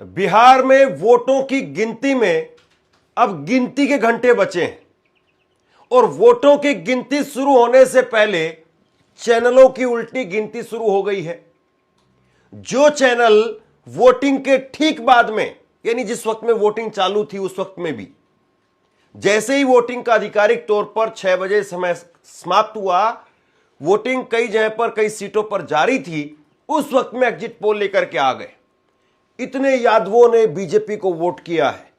बिहार में वोटों की गिनती में अब गिनती के घंटे बचे हैं और वोटों की गिनती शुरू होने से पहले चैनलों की उल्टी गिनती शुरू हो गई है। जो चैनल वोटिंग के ठीक बाद में, यानी जिस वक्त में वोटिंग चालू थी उस वक्त में भी, जैसे ही वोटिंग का आधिकारिक तौर पर 6 बजे समय समाप्त हुआ, वोटिंग कई जगह पर कई सीटों पर जारी थी, उस वक्त में एग्जिट पोल लेकर के आ गए। इतने यादवों ने बीजेपी को वोट किया है,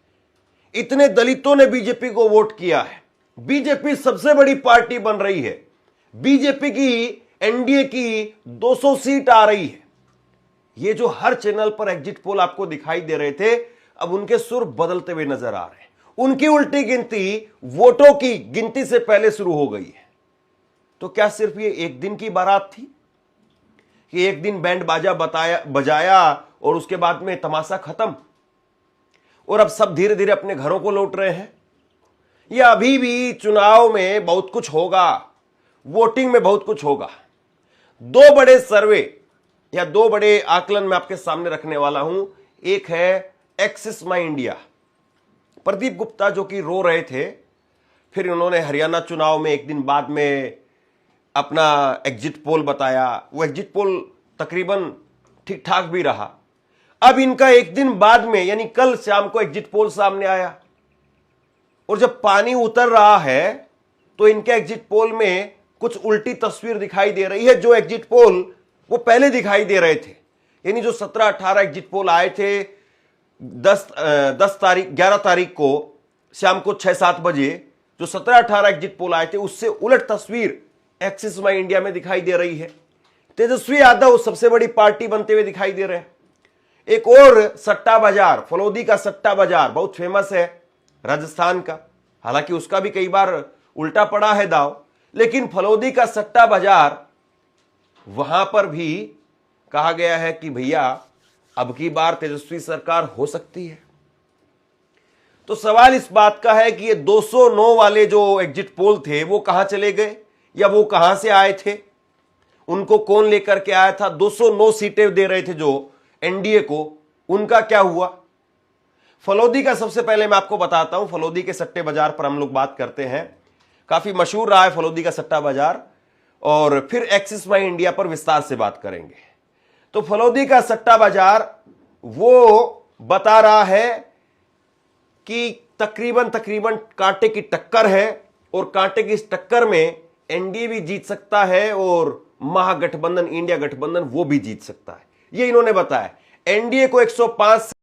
इतने दलितों ने बीजेपी को वोट किया है, बीजेपी सबसे बड़ी पार्टी बन रही है, बीजेपी की एनडीए की 200 सीट आ रही है। ये जो हर चैनल पर एग्जिट पोल आपको दिखाई दे रहे थे, अब उनके सुर बदलते हुए नजर आ रहे हैं। उनकी उल्टी गिनती वोटों की गिनती से पहले शुरू हो गई है। तो क्या सिर्फ ये एक दिन की बारात थी कि एक दिन बैंड बाजा बजाया और उसके बाद में तमाशा खत्म और अब सब धीरे धीरे अपने घरों को लौट रहे हैं? या अभी भी चुनाव में बहुत कुछ होगा, वोटिंग में बहुत कुछ होगा? दो बड़े सर्वे या दो बड़े आकलन मैं आपके सामने रखने वाला हूं। एक है एक्सिस माई इंडिया, प्रदीप गुप्ता जो कि रो रहे थे, फिर उन्होंने हरियाणा चुनाव में एक दिन बाद में अपना एग्जिट पोल बताया। वो एग्जिट पोल तकरीबन ठीक ठाक भी रहा। अब इनका एक दिन बाद में यानी कल शाम को एग्जिट पोल सामने आया और जब पानी उतर रहा है तो इनके एग्जिट पोल में कुछ उल्टी तस्वीर दिखाई दे रही है। जो एग्जिट पोल वो पहले दिखाई दे रहे थे, यानी जो 17-18 एग्जिट पोल आए थे 11 तारीख को शाम को 6-7 बजे, जो 17-18 एग्जिट पोल आए थे उससे उलट तस्वीर एक्सिस माई इंडिया में दिखाई दे रही है। तेजस्वी यादव सबसे बड़ी पार्टी बनते हुए दिखाई दे रहे हैं। एक और सट्टा बाजार, फलोदी का सट्टा बाजार बहुत फेमस है राजस्थान का, हालांकि उसका भी कई बार उल्टा पड़ा है दाव, लेकिन फलोदी का सट्टा बाजार, वहां पर भी कहा गया है कि भैया अब की बार तेजस्वी सरकार हो सकती है। तो सवाल इस बात का है कि ये 209 वाले जो एग्जिट पोल थे वो कहां चले गए या वो कहां से आए थे, उनको कौन लेकर के आया था? 209 सीटें दे रहे थे जो एनडीए को, उनका क्या हुआ? फलोदी का सबसे पहले मैं आपको बताता हूं। फलोदी के सट्टे बाजार पर हम लोग बात करते हैं, काफी मशहूर रहा है फलोदी का सट्टा बाजार, और फिर एक्सिस माई इंडिया पर विस्तार से बात करेंगे। तो फलोदी का सट्टा बाजार वो बता रहा है कि तकरीबन कांटे की टक्कर है और कांटे की इस टक्कर में एनडीए भी जीत सकता है और महागठबंधन इंडिया गठबंधन वो भी जीत सकता है, ये इन्होंने बताया। एनडीए को 105